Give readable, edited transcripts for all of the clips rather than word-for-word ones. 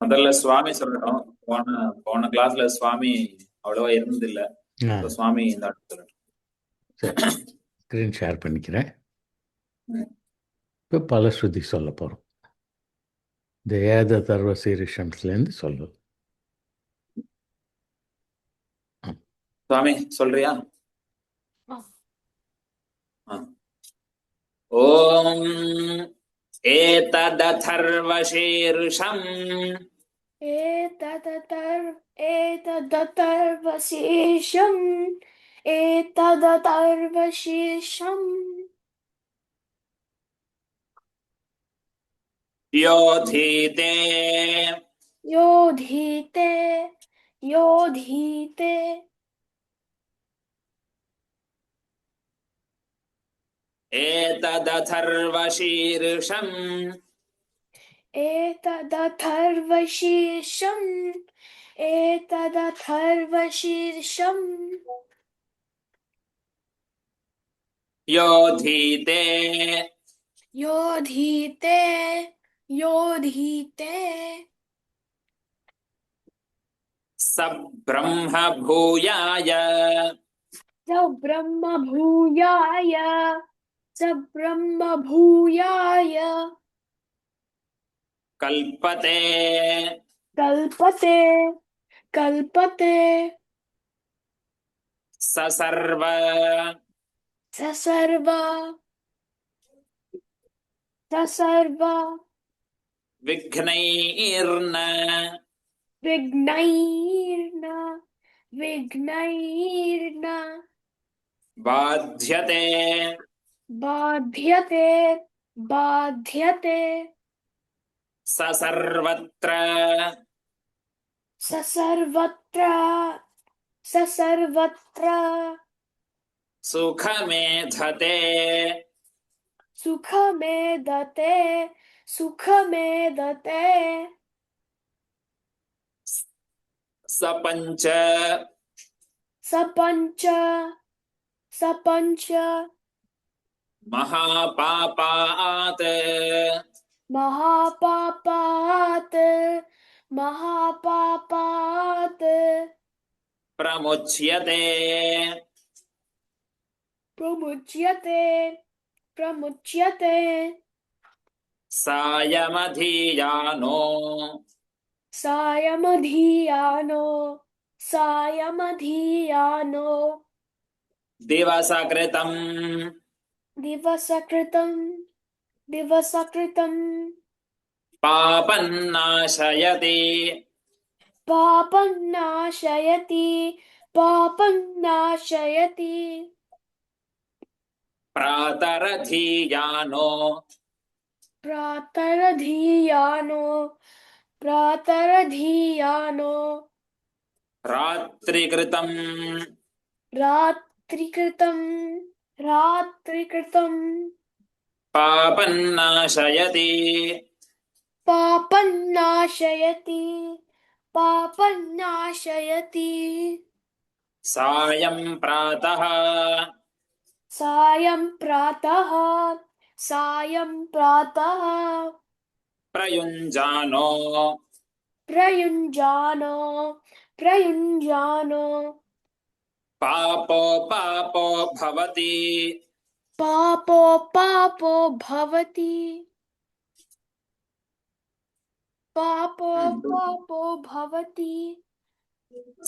முதல்ல சுவாமி சொல்லணும். போன போன கிளாஸ்ல சுவாமி அவ்வளவா இருந்ததில்ல. இப்ப சுவாமி இந்த சொல்லணும். சரி, ஸ்க்ரீன் ஷேர் பண்ணிக்கிறேன். ம். இப்போ பலஸ்ருதி சொல்ல போகிறோம். இந்த ஏத தர்வ சீரிஷம்ஸ்லேருந்து சொல்லு. சுவாமி சொல்றியா? ஓம் ஏதததர்வசீர்ஷம் एतदथर्वशीर्षम् योधीते योधीते योधीते एतदथर्वशीर्षम् एतदथर्वशीर्षम् एतदथर्वशीर्षम् योधीते योधीते योधीते स ब्रह्म भूयाय स ब्रह्म भूयाय स ब्रह्म भूयाय कल्पते कल्पते कल्पते स सर्व सर्व विघ्नैर्न विघ्नैर्न बाध्यते बाध्यते स सर्वत्र सुखमेधते सुखमेदते सपञ्च सपञ्च महापापात् महापापात् प्रमुच्यते सायमधीयानो सायमधीयानो दिवसकृतम् दिवसकृतम् पापन्नाशयति पापन्नाशयति प्रातरधीयानो प्रातरधीयानो रात्रिकृतम् रात्रिकृतम् पापन्नाशयति पापन्नाशयति सायं प्रातः प्रयुञ्जानो पापो भवति पापो भवति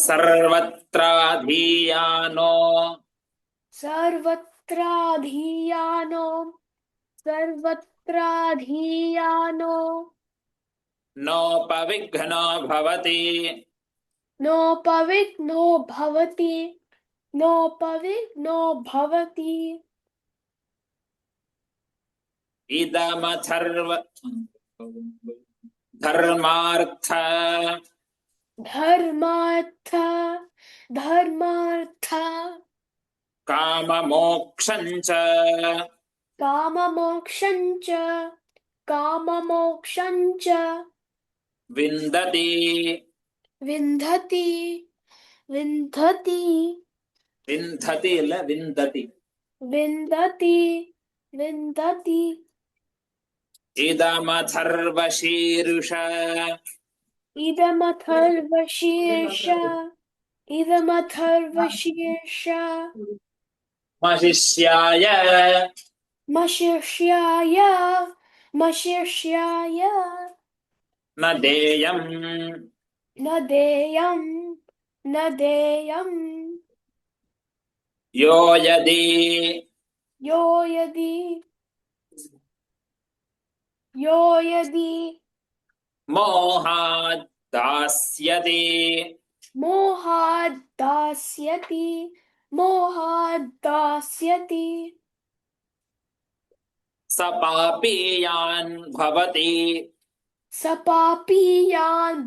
सर्वत्राधीयानो सर्वत्राधीयानो नोपविघ्नो भवति नोपविघ्नो भवति इदमथर्व धर्मार्थ काममोक्षञ्च विन्दति இல்ல विन्दति इदमथर्वशीर्ष idamathurvashirsh idamathurvashirsh Mashishyaya mashishyaya mashishyaya nadeyam nadeyam nadeyam yo yadi yo yadi mohat dasyati mohad dasyati sapapiyan bhavati sapapiyan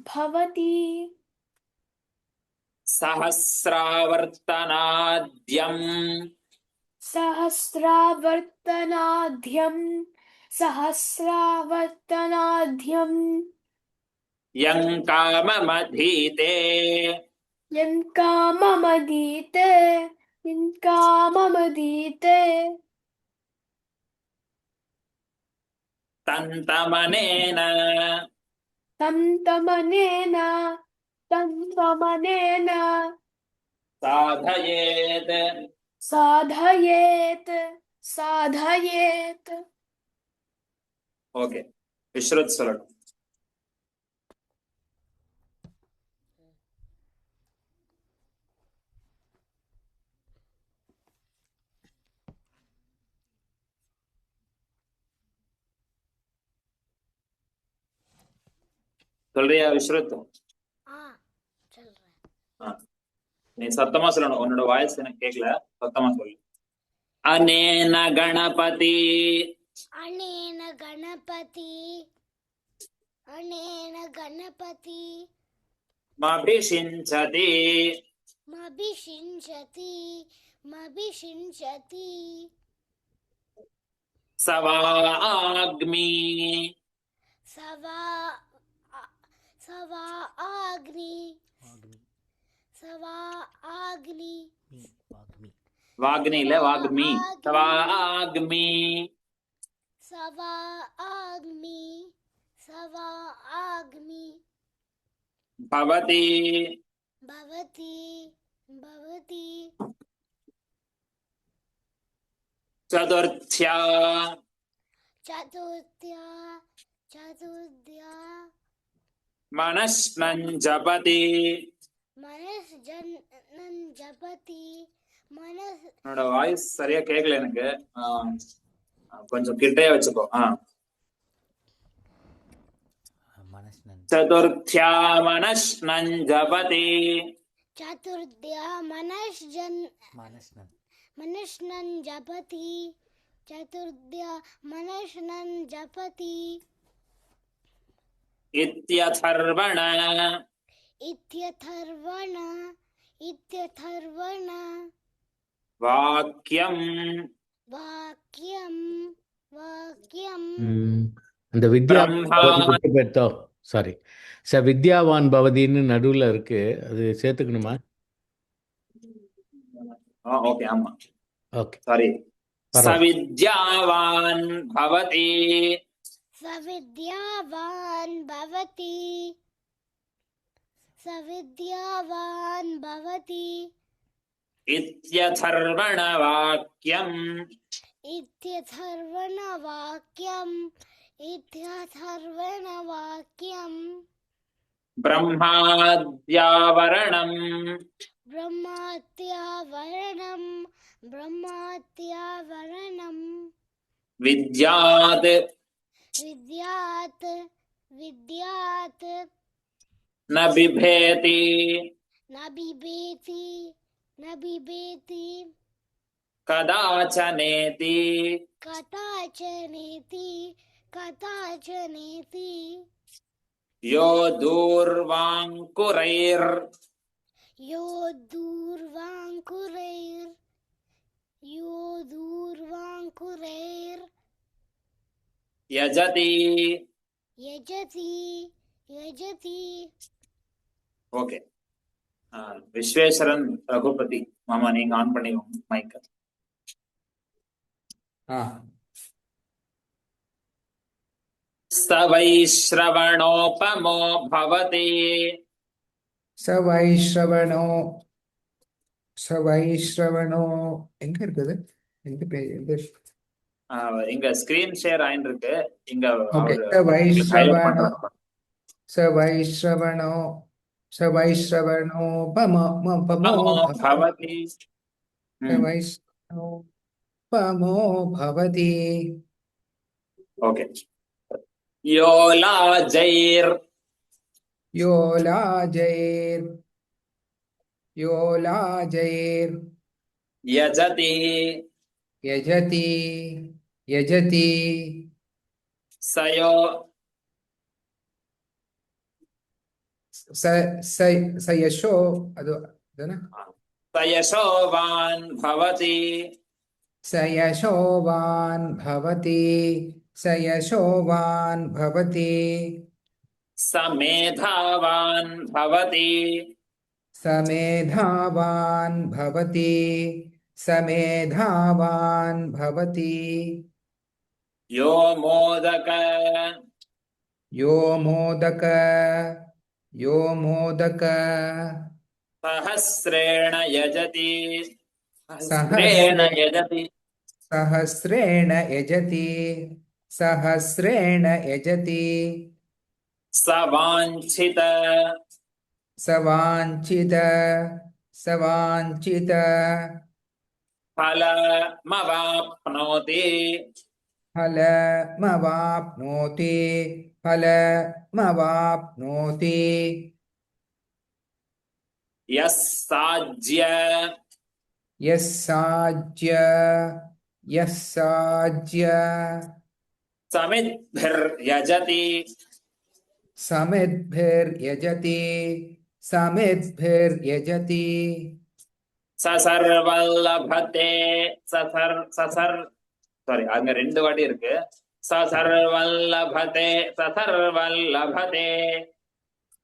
bhavati sahasravartanadyam sahasravartanadyam yang kamamadhite yankamadite tantamanena tantamanena sadhayet. sadhayet Okay, Vishruत சொல்லணும். சொல்றியா விஸ்ருத்? நீ சத்தமா சொல்லணும், உன்னோட வாய்ஸ் எனக்கு கேட்கல, சத்தமா சொல்லு. அனேன கணபதி அனேன கணபதி அனேன கணபதி மபிஷிஞ்சதி மபிஷிஞ்சதி மபிஷிஞ்சதி சவாக்மி சவா சவா ஆக்னி சவா ஆக்னி வாக்னி இல்ல வாக்மி, சவாக்மி சவா ஆக்மி சவா ஆக்மி பவதி பவதி பவதி சதுர்த்யா சதுர்த்யா சதுர்த்யா மனஸ்னஞ்சபதி. மனஸ் ஜன் ஜபதி மனஸ் உன்னோட வாய்ஸ் சரியா கேட்கல எனக்கு, கொஞ்சம் கிட்டே வச்சுக்கோ. சதுர்த்யா மனஸ்னஞ்சபதி சதுர்த்யா மனஸ்னன் ஜபதி சதுர்த்யா மனஸ்னன் ஜபதி இத்யதர்வண இத்யதர்வண வாக்கியம். வாக்கியம் வாக்கியம் அந்த வித்யா பிரம்மா. விட்டு போயிட்டோ, சாரி. வித்யாவான் பவதின்னு நடுவுல இருக்கு, அது சேர்த்துக்கணுமா? ஓகே, ஆமா, ஓகே, சாரி. பரவாயில்ல. சவித்யாவான் பவதி சவித்யாவான் பவதி சவித்யாவான் பவதி இத்யதர்வண வாக்கியம். இத்யதர்வண வாக்கியம் இத்யதர்வண வாக்கியம் பிரம்மாத்யாவரணம் பிரம்மாத்யாவரணம் பிரம்மாத்யாவரணம் வித்யாத் வித்யாத் வித்யாத் ந பிபேதி நபிபேதி நபிபேதி கதாச்சனேதி கதாச்சனேதி கதாச்சனேதி யோ தூர்வாங்குரைர் யோ தூர்வாங்குரைர் யோ தூர்வாங்குரைர் யஜதி. யஜதி யஜதி ஓகே, விஸ்வேஸ்வரன் ரகுபதி மாமா, நீங்க ஆன் பண்ணிக்கோங்க மைக்க. स वैश्रवणोपमो भवति சவைஸ்ரவணோ எங்க இருக்குது எந்த பேஜ் எந்த இங்க ஸ்கிரீன் ஷேர் ஆயிட்டு இருக்கு. இங்க ஓகே அவர் ஹைலைட் சவைஸ்ரவணோ பண்றாரு. சவைஸ்ரவணோ சவைஸ்ரவணோபமோ பமோ நமோ பவதி. சவைஸ்ரவணோபமோ பவதி ஓகே. யோலாஜைர் யோலாஜைர் யோலாஜைர் யஜதி யஜதி யஜதி சயோ சயசோ அது அதுனா சயசோவான் பவதி சயசோவான் பவதி சயசோவான் பவதி சமேதாவான் பவதி சமேதாவான் பவதி சமேதாவான் பவதி யோ மோதக யோ மோதக யோ மோதக சஹஸ்ரேண யஜதி சஹஸ்ரேண யஜதி சஹஸ்ரேண யஜதி சஹஸ்ரேண யஜதி சவாஞ்சித சவாஞ்சித சவாஞ்சித ஃபலமவாப்னோதி फलमवाप्नोति फलमवाप्नोति यस्साज्य यस्साज्य यस्साज्य समिद्भिर्यजति समिद्भिर्यजति समिद्भिर्यजति சசர்வல்லபதே சாரி அங்க 2 வாட்டி இருக்கு. சசர்வல்லபதே சசர்வல்லபதே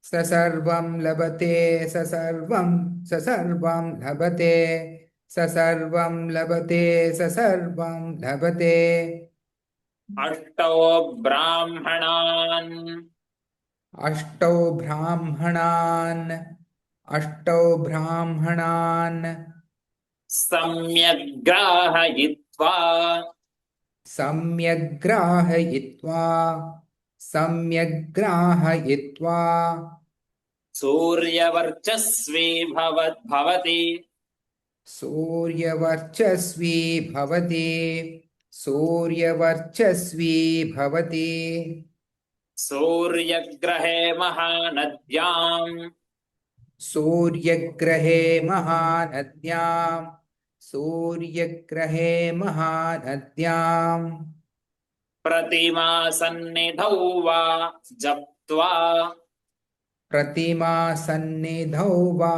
ससर्वं लभते ससर्वं ससर्वं लभते ससर्वं लभते ससर्वं लभते अष्टौ ब्राह्मणान् अष्टौ ब्राह्मणान् सम्यग्राहयित्वा सम्यग्राहयित्वा सूर्यवर्चस्वी भवति सूर्यवर्चस्वी भवति सूर्यग्रहे महानद्याम् प्रतिमा सन्निधौ वा जप्त्वा प्रतिमा सन्निधौ वा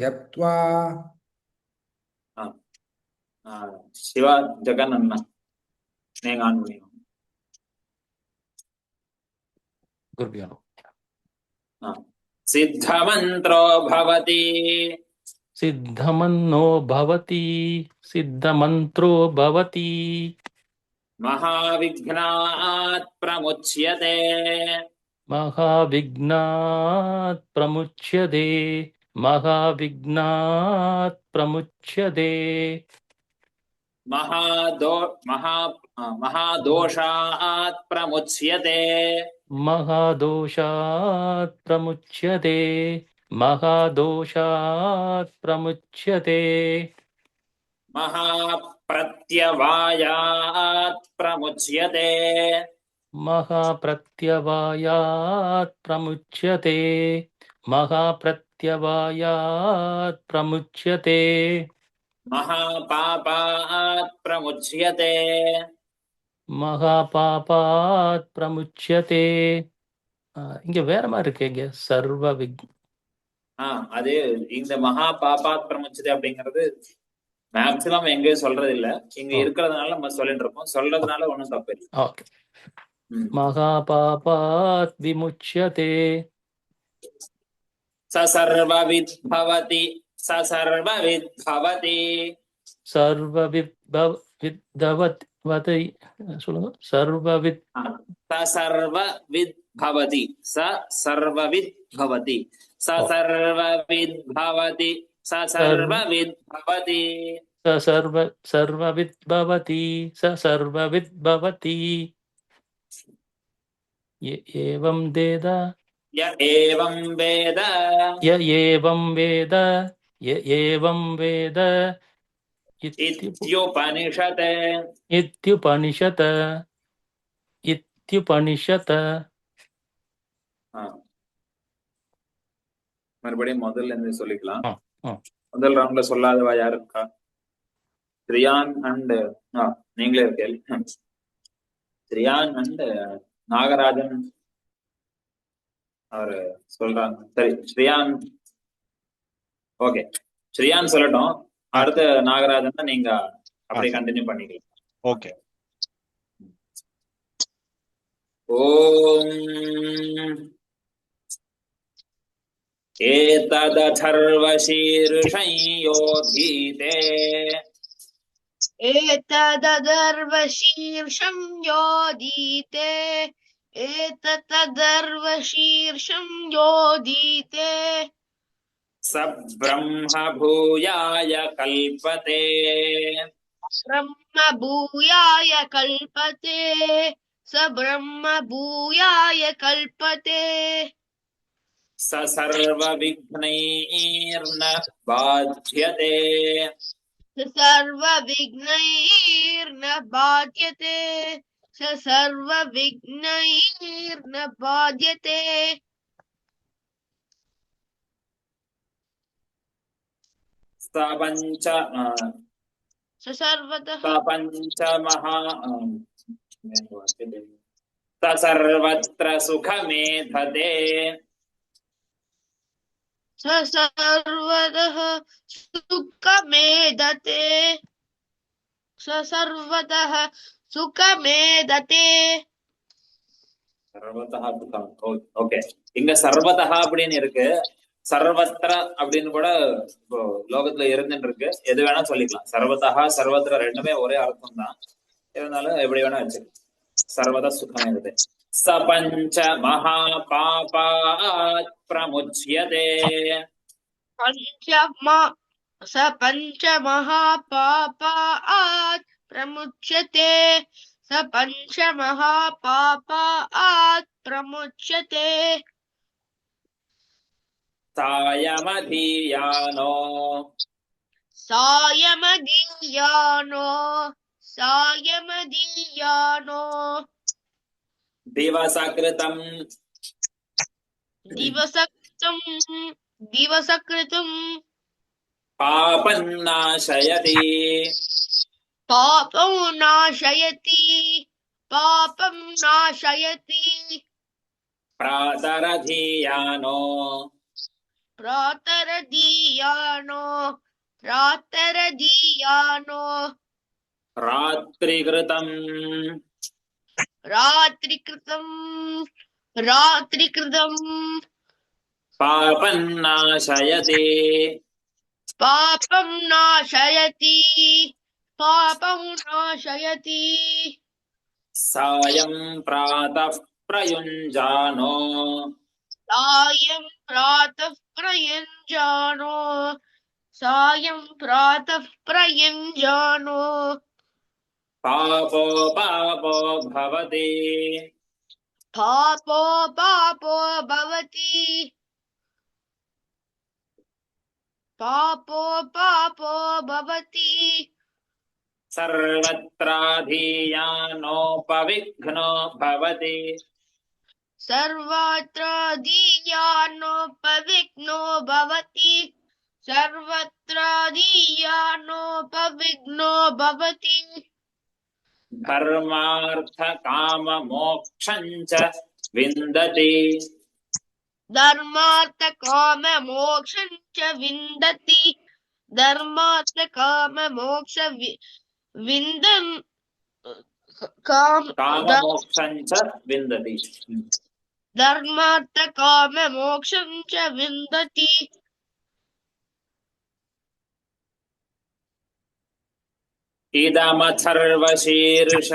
जप्त्वा शिवा जगन्नन्न நீங்க ஆன் பண்ணிக்கோங்க. गुरुभ्यो सिद्धमन्त्रो भवति सिद्धमन्नो भवति सिद्धमन्त्रो भवति महाविघ्नात् प्रमुच्यते महाविघ्नात् प्रमुच्यते महाविघ्नात् प्रमुच्यते महादोषात् प्रमुच्यते महादोषात् प्रमुच्यते महादोषात् प्रमुच्यते महाप्रत्यवायात् प्रमुच्यते महाप्रत्यवायात् प्रमुच्यते महाप्रत्यवायात् प्रमुच्यते महापापात् प्रमुच्यते महापापात् प्रमुच्यते இங்க வேற மாதிரி இருக்கு இங்க சர்வ அது இந்த மகா பாபாத் பிரமுச்சதே அப்படிங்கிறது மேக்சிமம் எங்கேயும் சொல்றது இல்ல. இங்க இருக்கிறதுனால நம்ம சொல்லிட்டு இருக்கோம். சொல்றதுனால ஒண்ணும் தப்பு இல்லை. ஓகே महापापात् विमुच्यते சசர்வவித் பவதி சசர்வவித் பவதி सर्वविद् வித்வதி சொல்லுங்க. சர்வவித் स सर्वविद् भवति स सर्वविद् भवति स ओ। सर्वविद् भवति स सर्वविद् भवति सर्ववित् भवति स सर्ववित् भवति एवं वेद य एवं वेद य एवं वेद य एवं वेद इत्युपनिषत् इत्युपनिषत् इत्युपनिषत् மறுபடியும் முதல்ல இருந்து சொல்லிக்கலாம். ஆ. முதல் ரவுண்ட்ல சொல்லாதவா யாரு இருக்கா? ஸ்ரீயான் அண்ட் நீங்களே இருக்கேள். ஸ்ரீயான் அண்ட் நாகராஜன் அவரு சொல்றாங்க. சரி ஸ்ரீயான், ஓகே ஸ்ரீயான் சொல்லட்டும். அடுத்த நாகராஜன் நீங்க அப்படி கண்டினியூ பண்ணிக்கலாம். ஓகே. ஓம் एतदथर्वशीर्षं योधीते एतदर्वशीर्षं योधीते एतदर्वशीर्षं योधीते स ब्रह्म भूयाय कल्पते ब्रह्म भूयाय कल्पते स ब्रह्म भूयाय कल्पते स सर्वविघ्नैर्न बाध्यते सर्वविघ्नैर्न बाध्यते स सर्वविघ्नैर्न बाध्यते स पञ्च स सर्वतः स पञ्च महा स सर्वत्र सुखमेधते स सर्वतः सुखमेधते स सर्वतः सुखमेधते சர்வதா சுகம். ஓகே, இங்க சர்வதா அப்படின்னு இருக்கு, சர்வத்திர அப்படின்னு கூட இப்போ லோகத்துல இருந்துட்டு இருக்கு. எது வேணா சொல்லிக்கலாம். சர்வதா சர்வத்திர ரெண்டுமே ஒரே அர்த்தம் தான். இருந்தாலும் எப்படி வேணா வச்சுக்கலாம். சர்வதா சுகம் இருக்கு. स पञ्च महापापात् प्रमुच्यते स पञ्च महापापात् प्रमुच्यते स पञ्च महापापात् प्रमुच्यते सायमधीयानो सायमदीयानो दिवसकृतं दिवसकृतं पापं नाशयति पापं नाशयति प्रातरधीयानो रात्रिकृतं पापं नाशयति सायं प्रातः प्रयुञ्जानो पापो भवति सर्वत्राधीयानोपविघ्नो भवति धर्मार्थकाममोक्षं च विन्दति धर्मार्थकाममोक्षं च विन्दति काममोक्षं च विन्दति धर्मार्थकाममोक्षं च विन्दति இதமதர்வசீர்ஷ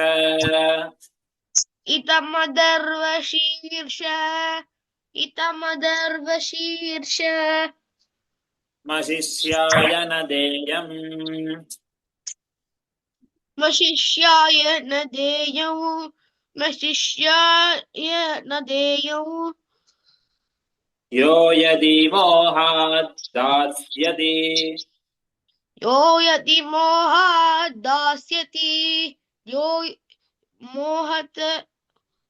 इदमदर्वशीर्ष इदमदर्वशीर्ष மசிஷ்யாய நதேயம் मशिष्याय न देयौ मशिष्याय न देयौ யோ யதி மோஹாத் தாஸ்யதி यो यदि मोहात् दास्यति यो मोहत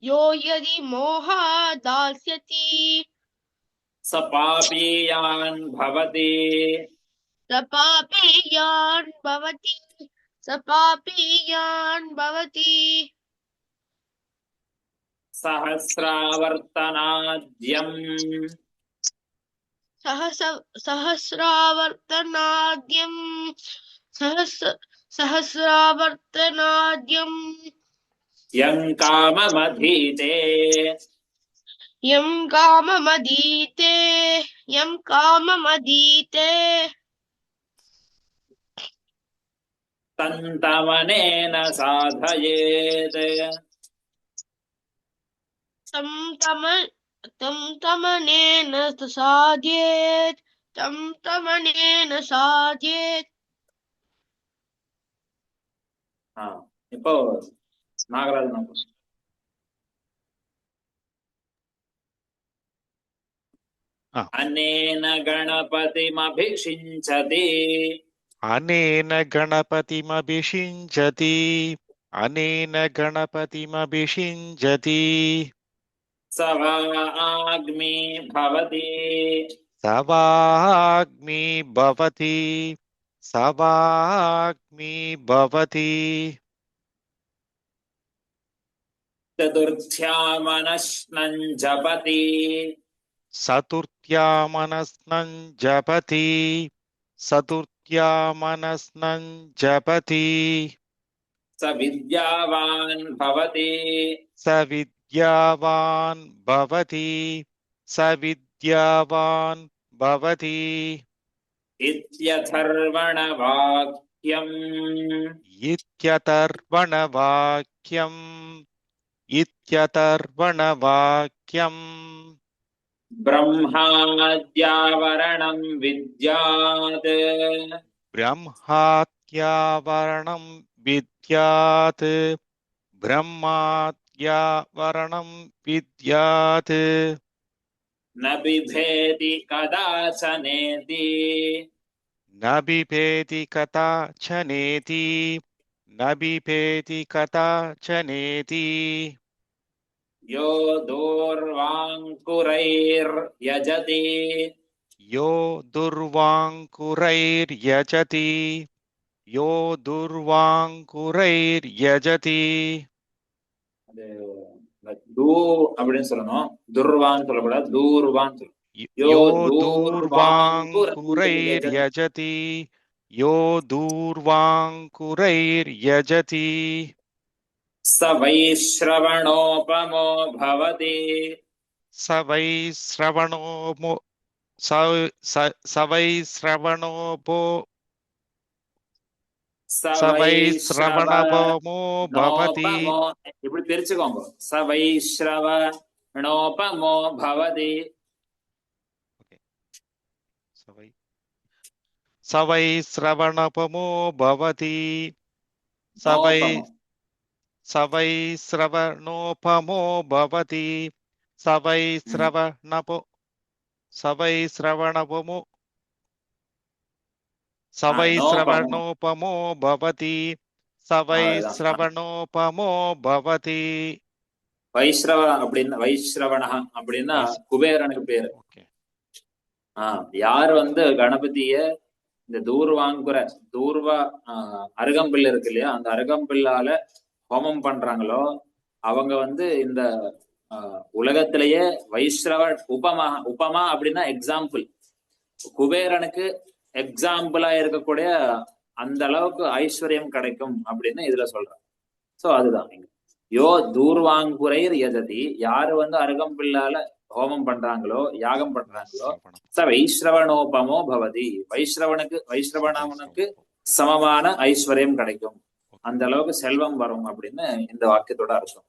यो यदि मोहात् दास्यति ச பாபீயான் பவதி स पापीयान् भवति स पापीयान् भवति சஹஸ்ராவர்த்தனாத்யம் सहस्रावर्तनाद्यं सहस्रावर्तनाद्यं யம் காமமதீதே यं काममदीते यं काममदीते தந்தமனேன சாதயேத் तं तमनेन साध्येत् तं तमनेन साध्येत् இப்போ நாகராஜன் அனேன கணபதிமபிஷிஞ்சதி अनेन गणपतिमभिषिञ्चति अनेन गणपतिमभिषिञ्चति சவா ஆக்மி பவதி सवाग्मि भवति सवाग्मि भवति சதுர்த்தியாமனஸ்னஞ் ஜபதி चतुर्थ्यामनस्नं जपति चतुर्थ्यामनस्नं जपति ச வித்யாவான் பவதி स विद्यावान् भवति स विद्यावान् भवति இத்யதர்வணவாக்யம் इत्यतर्वणवाक्यम् பிரம்மாத்யாவரணம் வித்யாத் ब्रह्मात्यावरणं विद्यात् ब्रह्मात्यावरणं विद्यात् ந பிபேதி கதாசனேதி न बिभेति कदाचनेति न बिभेति कदाचनेति யோ தூர்வாங்குரைர்யஜதி यो दुर्वाङ्कुरैर्यजति यो दुर्वाङ्कुरैर्यजति அது தூ அப்படின்னு சொல்லணும், துர்வான்னு சொல்லக்கூடாது, தூர்வான்னு சொல்லணும். यो दूर्वाङ्कुरैर्यजति यो दूर्वाङ्कुरैर्यजति ச வைஸ்ரவணோபமோ பவதி स वै श्रवणो स वै श्रवणोपो स वै श्रवणपमो भवति இப்படி பிரிச்சுக்கோங்க. ச வைஸ்ரவணோபமோ பவதி स वै श्रवणपमो भवति स वै श्रवणोपमो भवति स वै श्रवणपो स वै श्रवणपमो स वै श्रवणोपमो भवति स वै श्रवणोपमो भवति வைஸ்ரவ அப்படின்னா வைஸ்ரவண அப்படின்னா குபேரனுக்கு பேரு. யார் வந்து கணபதிய இந்த தூர்வா அருகம்பில் இருக்கு இல்லையா, அந்த அருகம்பில்லால ஹோமம் பண்றாங்களோ அவங்க வந்து இந்த உலகத்திலேயே வைஸ்ரவ உபமா அப்படின்னா எக்ஸாம்பிள், குபேரனுக்கு எக்ஸாம்பிளா இருக்கக்கூடிய அந்த அளவுக்கு ஐஸ்வர்யம் கிடைக்கும் அப்படின்னு இதுல சொல்றாங்க. சோ அதுதான் இங்க யோ தூர்வாங்குரைர் யஜதி, யாரு வந்து அருகம்பில்லால ஹோமம் பண்றாங்களோ யாகம் பண்றாங்களோ ச வைஸ்ரவணோபமோ பவதி, வைஸ்ரவனுக்கு சமமான ஐஸ்வர்யம் கிடைக்கும். அந்த அளவுக்கு செல்வம் வரும் அப்படின்னு இந்த வாக்கியத்தோட அர்த்தம்.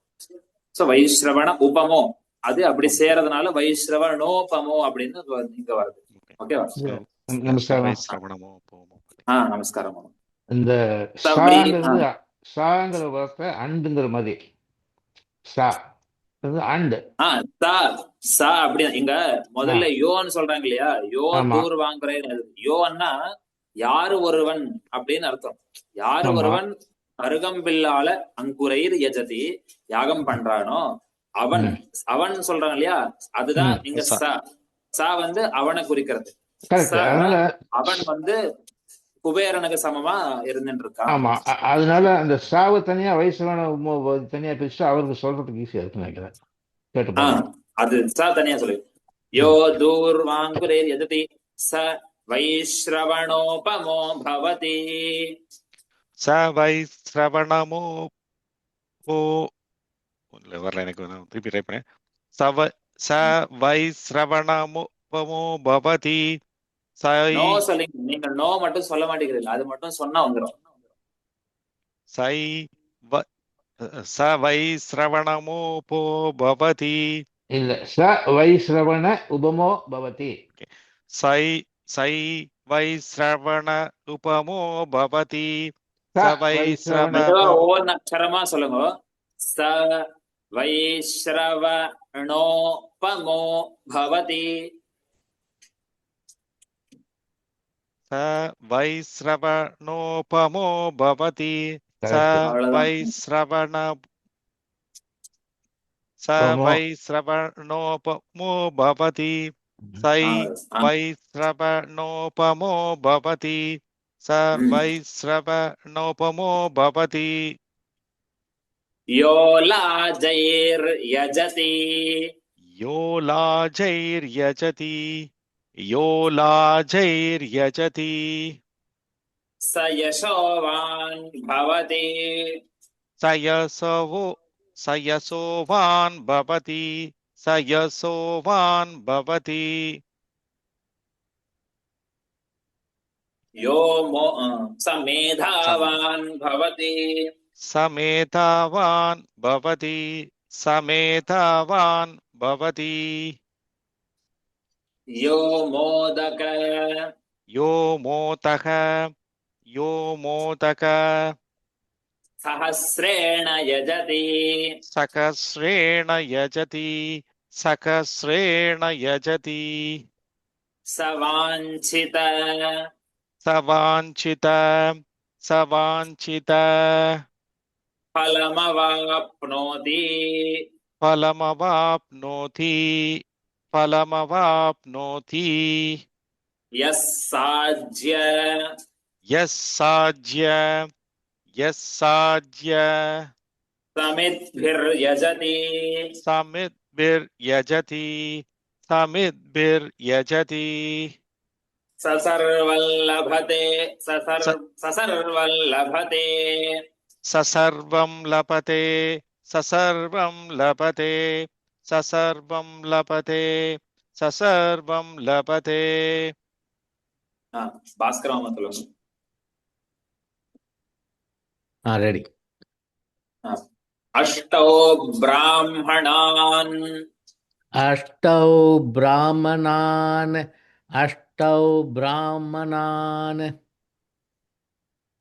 சோ வைஸ்ரவண உபமோ அது அப்படி சேரதுனால வைஸ்ரவணோபமோ அப்படின்னு இங்க வருது. ஓகேவா? நமஸ்காரம். வைஸ்ரவணமோபமோ. நமஸ்காரம். இந்த அப்படி ஷாங்கிறது ஷாங்கிற வார்த்தை அண்டுங்கிற மாதிரி. ஷா அண்டு. சா அப்படி இங்க முதல்ல யோன்னு சொல்றாங்க இல்லையா? யோ ஆமா. தூர் வாங்குறேன். யோன்னா யாரு ஒருவன் அப்படின்னு அர்த்தம். யாரு ஆமா. ஒருவன் அருகம்பில்லால அங்குரைர் யஜதி யாகம் பண்றானோ அவன் அவன் சொல்றான் இல்லையா? அதுதான் இங்க சா வந்து அவனை குறிக்கிறது. கரெக்ட். அதனால அவன் வந்து குபேரனுக்கு சமமா இருந்துட்டு இருக்கான். ஆமா. அதனால அந்த ஷாவை தனியா வைஸ்ரவண தனியா பிரிச்சு அவருக்கு சொல்றதுக்கு ஈஸியா இருக்குன்னு நினைக்கிறேன். கேட்டு பாருங்க. அது சா தனியா சொல்லு. யோ தூர் வாங்குரேர் யஜதி ச வைஸ்ரவணோபமோ பவதி. ச வைஸ்ரவணமோ வரல எனக்கு திருப்பி ட்ரை பண்ணேன். ச வைஸ்ரவணமோபமோ பவதி. நோ சொல்லுங்க. நீங்க நோ மட்டும் சொல்ல மாட்டேங்கிறீங்க. அது மட்டும் சொன்னா வந்துடும். ச வைஸ்ரவணமோபோ பவதி. இல்ல, ச வைஸ்ரவண உபமோ பவதி. சை வைஸ்ரவண உபமோ பவதி. ச ச வைஸ்ரவண ஓன் அக்ஷரமா சொல்லுங்க. ச வைஸ்ரவணோபமோ பவதி. ச வைஸ்ரவணோபமோ பவதி. ச வைஸ்ரவண ச வைஸ்ரவணோபமோ பவதி. சை வைஸ்ரவணோபமோ பவதி. ச வைஸ்ரவணோபமோ பவதி. யோ லாஜைர் யஜதி. யோ லாஜைர் யஜதி. யோ லாஜைர் யஜதி. ச யசோவான் பவதி. சயசோவான் பவதி. சயசோவான் பவதி. யோ சமேதாவான் பவதி. சமேதாவான் பவதி. சமேதாவான் பவதி. யோ மோதக. யோ மோதக. யோ மோதக. சஹஸ்ரேண யஜதி. சகஸ்ரேண யஜதி. சகஸ்ரேண யஜதி. சவாஞ்சித. சவாஞ்சித. சவாஞ்சித. பலமவாப்னோதி. பலமவாப்னோதி. பலமவாப்னோதி. யஸ்ஸாஜ்ய. யஸ்ஸாஜ்ய. யஸ்ஸாஜ்ய. சமித்பிர்யஜதி. சமித்பிர்யஜதி. சமித்பிர்யஜதி. சசர்வல்லபதே. சசர்வல்லபதே. சசர்வம் லபதே. சசர்வம் லபதே. சசர்வம் லபதே. சசர்வம் லபதே. பாஸ்கராம சொல்லுங்க. ரெடி. அஷ்டௌ பிராமணான். அஷ்டௌ பிராமணான். அஷ்டௌ பிராமணான்.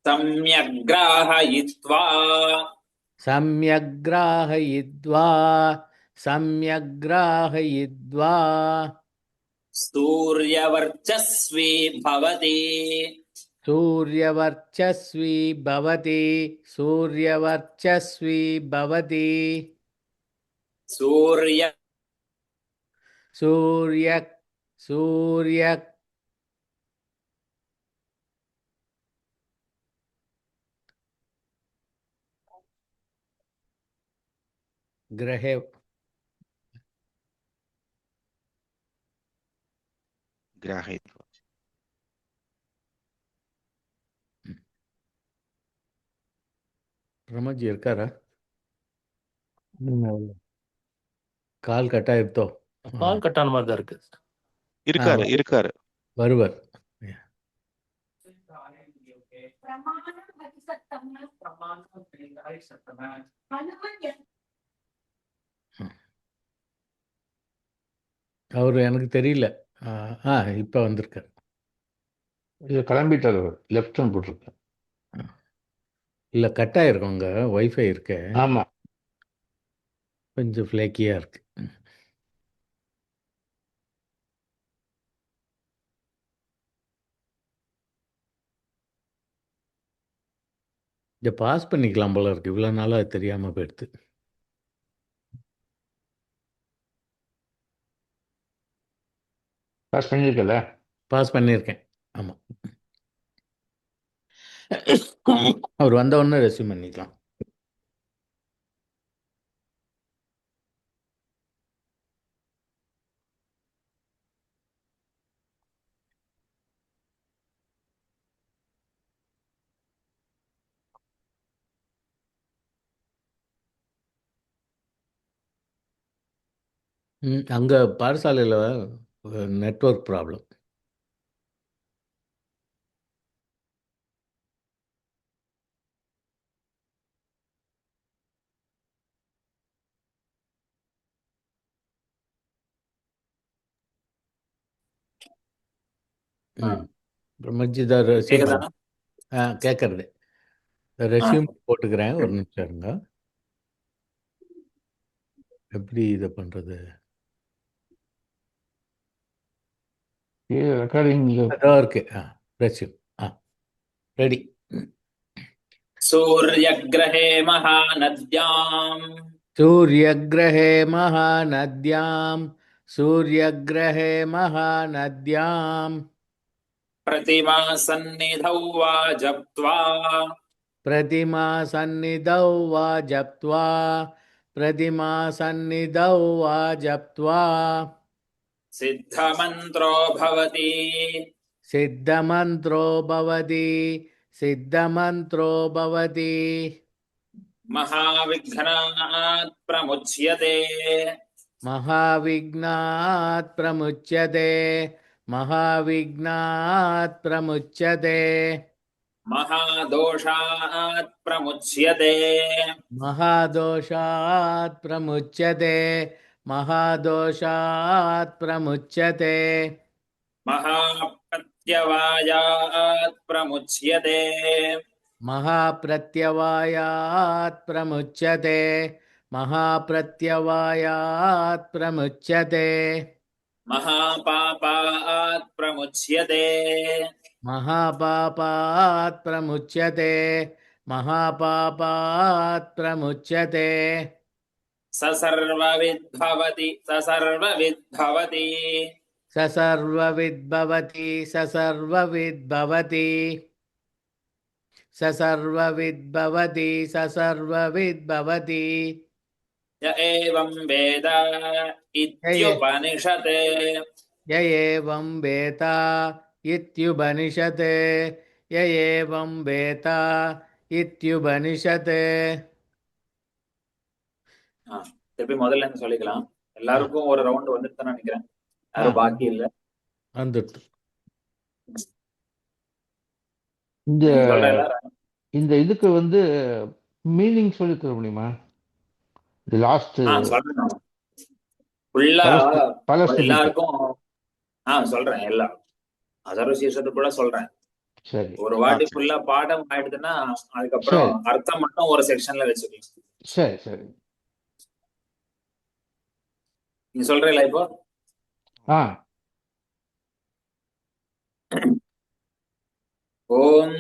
சம்யக்ராஹயித்வா. சம்யக்ராஹயித்வா. சம்யக்ராஹயித்வா. சூர்யவர்ச்சஸ்வி பவதி. சூர்யவர்ச்சஸ்வி பவதி. சூர்யவர்ச்சஸ்வி பவதி. சூர்ய. சூர்ய. சூர்ய. கிரஹே. கிரஹித்வா. பிரமஜி இருக்காரா? கால் கட்டாயிருத்தோ? கால் கட்டான மாதிரி தான் இருக்கு. இருக்காரு இருக்காரு. வருவர். அவர் எனக்கு தெரியல. இப்போ வந்திருக்கார். இது கிளம்பிட்டார் அவர். லெஃப்ட் ஹேண்ட் போட்டிருக்கேன். இல்லை, கட் ஆயிருக்கும். அங்கே ஒய்ஃபை இருக்கு, ஆமா. கொஞ்சம் ஃப்ளேக்கியாக இருக்கு. இதை பாஸ் பண்ணிக்கலாம் போல இருக்கு. இவ்வளோ நாளாக அது தெரியாமல் போயிடுது. பாஸ் பண்ணியிருக்கல. பாஸ் பண்ணியிருக்கேன். ஆமாம், அவர் வந்த உடனே ரெஸ்யூம் பண்ணிக்கலாம். அங்கே பாடசாலையில் நெட்வொர்க் ப்ராப்ளம். மஜ்ஜிதா ரெஸ்யூம் கேக்குதாண்ணா? கேட்கறது. ரெஸ்யூம் போட்டுக்கிறேன், ஒரு நிமிஷம் இருங்க. எப்படி இதை பண்ணுறது? ரெக்கார்டிங் அதான் இருக்கு. Resume ready. सूर्यग्रहे महानद्याम् सूर्यग्रहे महानद्यां सूर्यग्रहे महानद्यां प्रतिमा सन्निधौ वा जप्त्वा प्रतिमा सन्निधौ वा जप्त्वा प्रतिमा सन्निधौ वा जप्त्वा सिद्धमन्त्रो भवति सिद्धमन्त्रो भवति सिद्धमन्त्रो भवति महाविघ्नात् प्रमुच्यते महाविघ्नात् प्रमुच्यते महाविघ्नात् प्रमुच्यते महादोषात् प्रमुच्यते महादोषात् प्रमुच्यते महादोषात् प्रमुच्यते महाप्रत्यवायात् प्रमुच्यते महाप्रत्यवायात् प्रमुच्यते महाप्रत्यवायात् प्रमुच्यते महापापात् प्रमुच्यते महापापात् प्रमुच्यते महापापात् प्रमुच्यते सर्वविद्भवति सर्वविद्भवति स सर्वविद्भवति स सर्वविद्भवति स सर्वविद्भवति स सर्वविद्भवति य एवं वेद इत्युपनिषत् य एवं वेद इत्युपनिषत् य एवं वेद इत्युपनिषत्. திருப்பி முதல்ல இருந்து சொல்லிக்கலாம். எல்லாருக்கும் ஒரு ரவுண்ட் வந்துட்டு நினைக்கிறேன். யாரும் பாக்கி இல்ல. வந்துட்டு இந்த சொல்றேன். இந்த இதுக்கு வந்து மீனிங் சொல்லி தர முடியுமா? இந்த லாஸ்ட் சொல்றேன் ஃபுல்லா எல்லாருக்கும். சொல்றேன். எல்லாம் அதர்வசீஷத்துக்கு கூட சொல்றேன். சரி, ஒரு வாட்டி ஃபுல்லா பாடம் ஆயிடுதுன்னா அதுக்கப்புறம் அர்த்தம் மட்டும் ஒரு செக்ஷன்ல வச்சுக்கலாம். சரி சரி. நீ சொல்றீங்களா இப்போ? ஓம்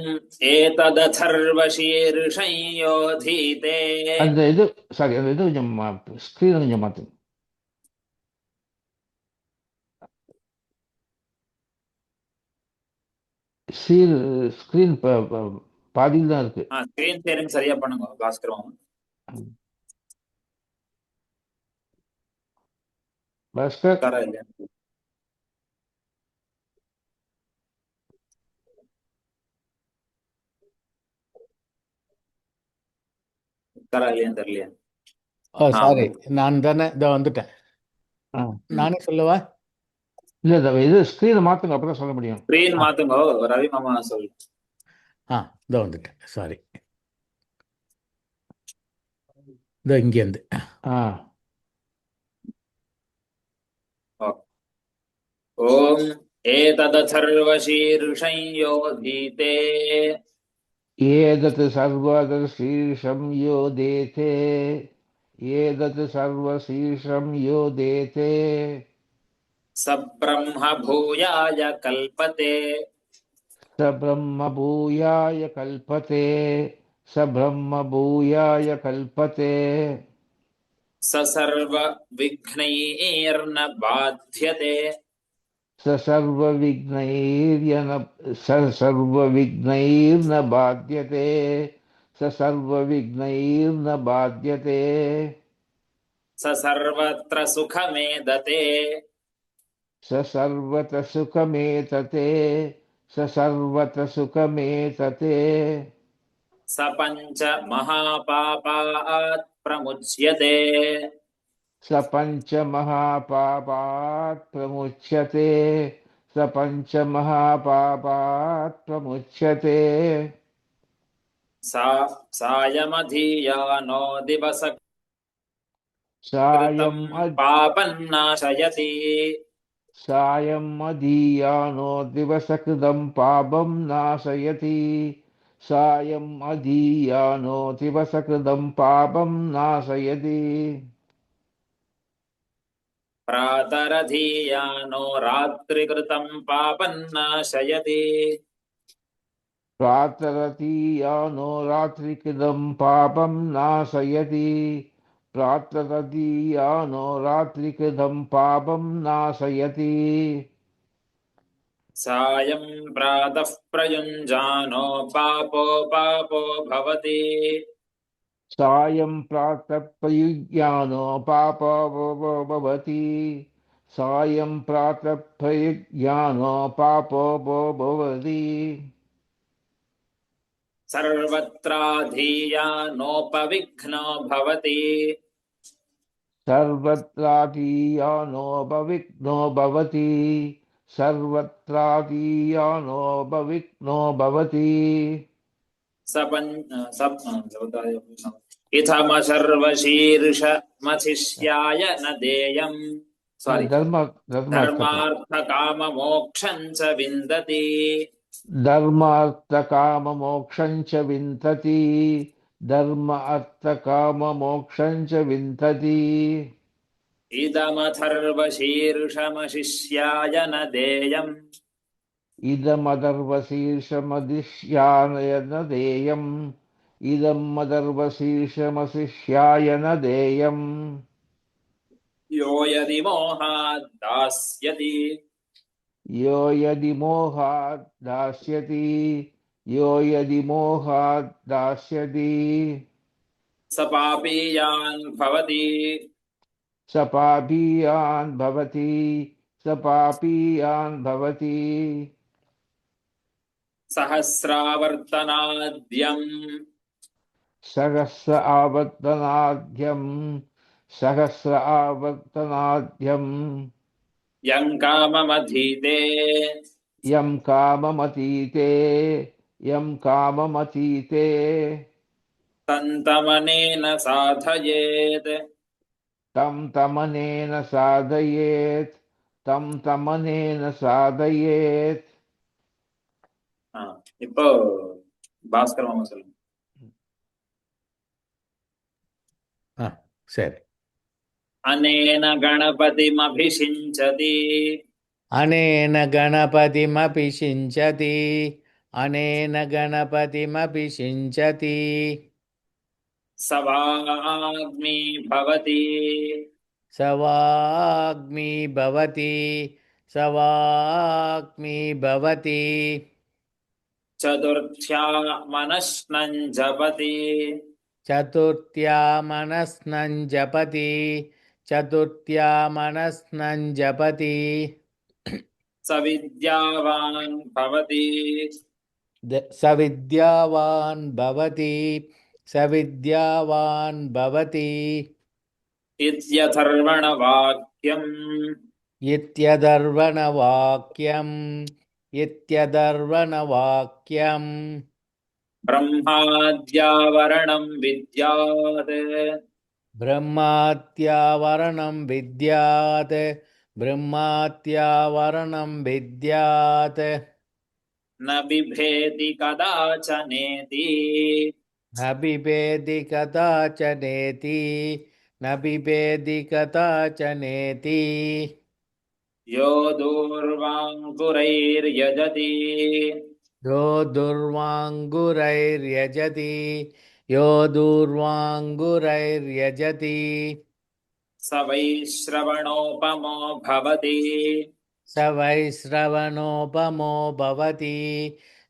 ஏததர்வசீர்ஷயோதீதே. அந்த இது சாரி, அந்த இது கொஞ்சம் ஸ்கிரீன் கொஞ்சம் மாத்துங்க. ஸ்கிரீன் பாதியில் தான் இருக்கு. ஸ்கிரீன் ஷேரிங் சரியா பண்ணுங்க பாஸ்கரம். பாஸ்கர் தெரியலையா? சாரி, நான் தானே இதோ வந்துட்டேன். நானே சொல்லவா? இல்ல, இது ஸ்கிரீனை மாத்துங்க, அப்பதான் சொல்ல முடியும். ஸ்கிரீன் மாத்துங்க. ரவி மாமா சொல்லு. இதோ வந்துட்டேன். சாரி. இதோ இங்கேருந்து. ஆ ॐ एतदथर्वशीर्षं योधीते एतत् सर्वशीर्षं यो देते एतत् सर्वशीर्षं यो देते स ब्रह्म भूयाय कल्पते स ब्रह्म भूयाय कल्पते स ब्रह्म भूयाय कल्पते स सर्वविघ्नैर्न बाध्यते स सर्वविघ्नैर्न बाध्यते स सर्वविघ्नैर्न बाध्यते स सर्वत्र सुखमेदते स सर्वतः सुखमेतते स सर्वतः सुखमेतते स पञ्च महापापात् प्रमुच्यते स पञ्चमहापापात् प्रमुच्यते स पञ्चमहापापात् प्रमुच्यते सायमधीयानो दिवस कृतं सायम् पापन्नाशयति मदीयानो दिवसकृतं पापं नाशयति सायम् अधीयानो दिवसकृतं पापं नाशयति प्रातरधीयानो रात्रिकृतं पापन्नाशयति प्रातरतीयानो रात्रिकृतं पापं नाशयति प्रातरतीयानो रात्रिकृतं पापं नाशयति सायं प्रातः प्रयुञ्जानो पापो भवति सायं प्रातः प्रयुज्यानो पापो भवति सायं प्रातः प्रयुज्यानो पापो भवति सर्वत्राधीयानोपविघ्नो भवति सर्वत्रातीयानोपविघ्नो भवति सर्वत्रातीयानोपविघ्नो भवति इथमशर्वशीर्षमशिष्याय न देयम् सारी धर्मार्थकाममोक्षं च विन्दति धर्मार्थकाममोक्षं च विन्दति धर्म अर्थकाममोक्षं च विन्दति इदमथर्वशीर्षमशिष्याय न देयम् इदमदर्वशीर्षमदिश्याय न देयम् इदमदर्वशीर्षमशिष्याय न देयम् यो यदि मोहात् दास्यति यो यदि मोहात् दास्यति यो यदि मोहात् दास्यति स पापीयान् भवति स पापीयान् भवति स पापीयान् भवति सहस्रावर्तनाद्यम् सहस्र आवर्तनाद्यम् यं काममधीते यं काममतीते तन्तमनेन साधयेत् तं तमनेन साधयेत् இப்போ பாஸ்கர் மாமா சொல்லுங்க ஆ சரி. अनेन गणपतिमभिषिञ्चति अनेन गणपतिमभिषिञ्चति अनेन गणपतिमभिषिञ्चति सवाग्मी भवति सवाग्मी भवति सवाग्मी भवति चतुर्थ्या मनश्नं जपति चतुर्थ्या मनस्नं जपति चतुर्थ्या मनस्नं जपति सविद्यावान् भवति सविद्यावान् भवति सविद्यावान् भवति इत्यथर्वणवाक्यम् इत्यथर्वणवाक्यम् इत्यथर्वणवाक्यम् ब्रह्माद्यावरणं विद्यात् ब्रह्मात्यावरणं विद्यात् ब्रह्मात्यावरणं विद्यात् न बिभेति कदाचनेति न बिभेति कदाचनेति न बिभेति कदाचनेति यो दूर्वाङ्कुरैर्यजति यो दुर्वाङ्गुरैर्यजति यो दुर्वाङ्गुरैर्यजति स वैश्रवणोपमो भवति स वैश्रवणोपमो भवति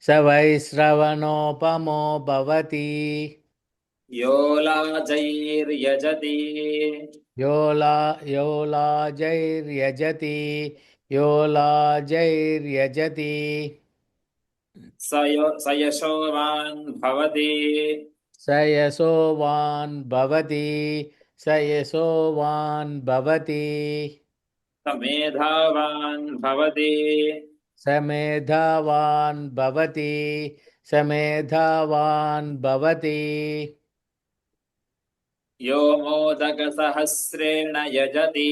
स वैश्रवणोपमो भवति यो लाजैर्यजति यो लाजैर्यजति यो लाजैर्यजति स यशोवान् भवति स यशोवान् भवति स यशोवान् भवति स मेधावान् भवति स मेधावान् भवति स मेधावान् भवति यो मोदकसहस्रेण यजति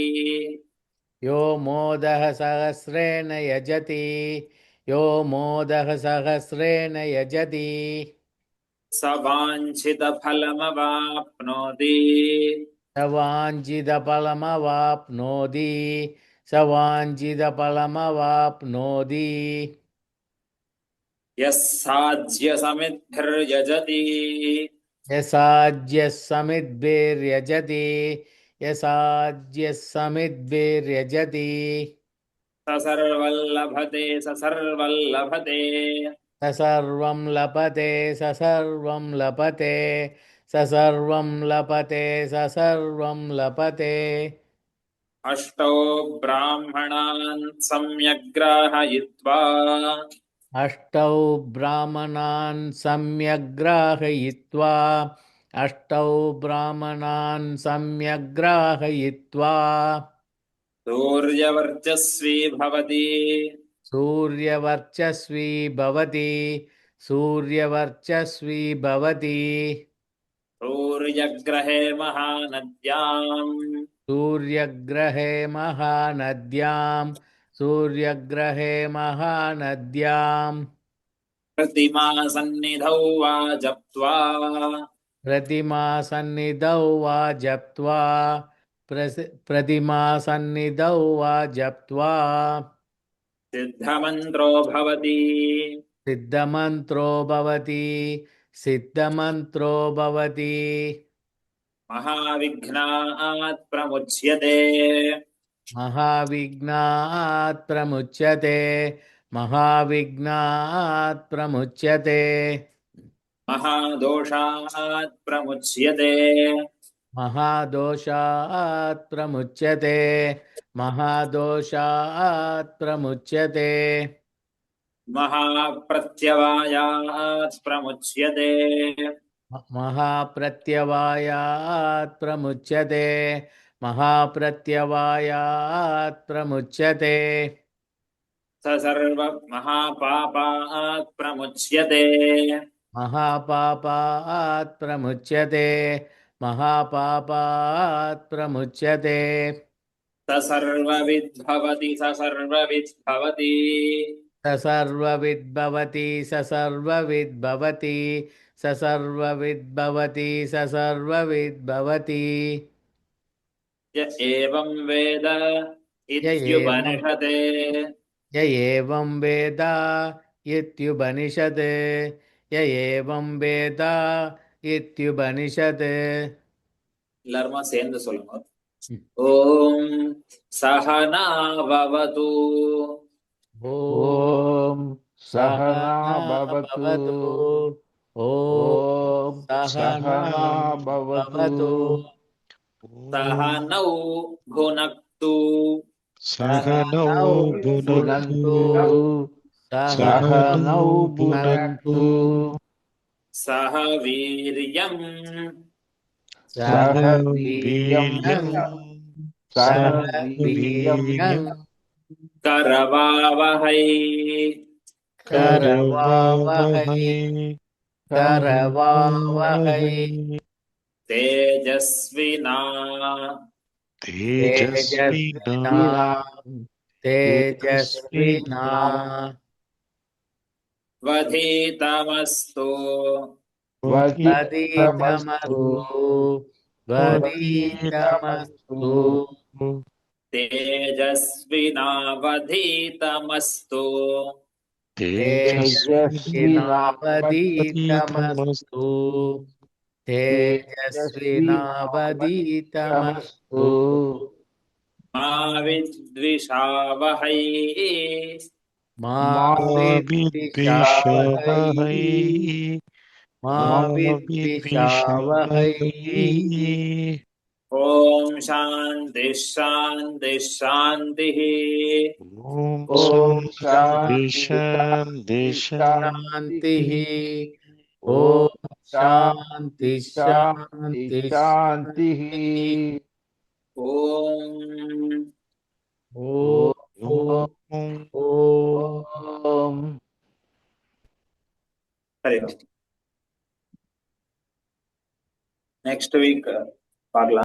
यो मोदः सहस्रेण यजति यो मोदः सहस्रेण यजति स वाञ्छितफलमवाप्नोति स वाञ्छितफलमवाप्नोति स वाञ्छितफलमवाप्नोति यः साध्यसमिद्भिर्यजति यसाज्यः समिद्भिर्यजति यसाज्यः समिद्भिर्यजति स सर्वल्लभते स सर्वल्लभते स सर्वं लभते स सर्वं लभते स सर्वं लभते स सर्वं लभते अष्टौ ब्राह्मणान् सम्यग्राहयित्वा अष्टौ ब्राह्मणान् सम्यग्राहयित्वा अष्टौ ब्राह्मणान् सम्यग्राहयित्वा सूर्यवर्चस्वी भवति सूर्यवर्चस्वी भवति सूर्यवर्चस्वी भवति सूर्यग्रहे महानद्याम् सूर्यग्रहे महानद्यां सूर्यग्रहे महानद्यां प्रतिमासन्निधौ वा जप्त्वा प्रतिमासन्निधौ वा जप्त्वा प्रतिमासन्निधौ वा जप्त्वा सिद्धमन्त्रो भवति सिद्धमन्त्रो भवति सिद्धमन्त्रो भवति महाविघ्नात् प्रमुच्यते महाविघ्नात् प्रमुच्यते महाविघ्नात् प्रमुच्यते महादोषात् प्रमुच्यते महादोषात् प्रमुच्यते महादोषात् प्रमुच्यते महाप्रत्यवायात् प्रमुच्यते महाप्रत्यवायात् प्रमुच्यते महाप्रत्यवायात् प्रमुच्यते स सर्व महापापात् प्रमुच्यते महापापात् प्रमुच्यते महापापात् प्रमुच्यते स सर्वविद्भवति स सर्वविद्भवति स सर्वविद्भवति स सर्वविद्भवति स सर्वविद्भवति स सर्वविद्भवति य एवं वेद य एवं इत्युपनिषते य एवं वेद इत्युपनिषत् य एवं वेद इत्युपनिषत् எல்லாருமா சேர்ந்து சொல்லுங்க ஓம் சஹனாவவது ॐ सहना भवतु ॐ ॐ सहना भवतु सहनौ भुनक्तु सहनौ भुनक्तु सहनौ भुनक्तु सह वीर्यं सह वीर्यं सह वीर्यं करवावहै करवावहै करवावहै तेजस्विना तेजस्विना तेजस्विना वधीतमस्तु वदितमस्तु वदितमस्तु तेजस्विना वधीतमस्तु तेजस्विना वदितमस्तु तेजस्विना वदितमस्तु मा विद्विषावहै मा विद्विषावहै विद्विषावहै मा विद्विषावहै ॐ शान्ति शान्ति शान्तिः ॐ ॐ शान्ति शान्ति शान्ति शान्तिः ॐ शान्ति शान्ति शान्ति शान्तिः ॐ ॐ ॐ ॐ हरि ओम् नेक्स्ट वीक பார்க்கலாம்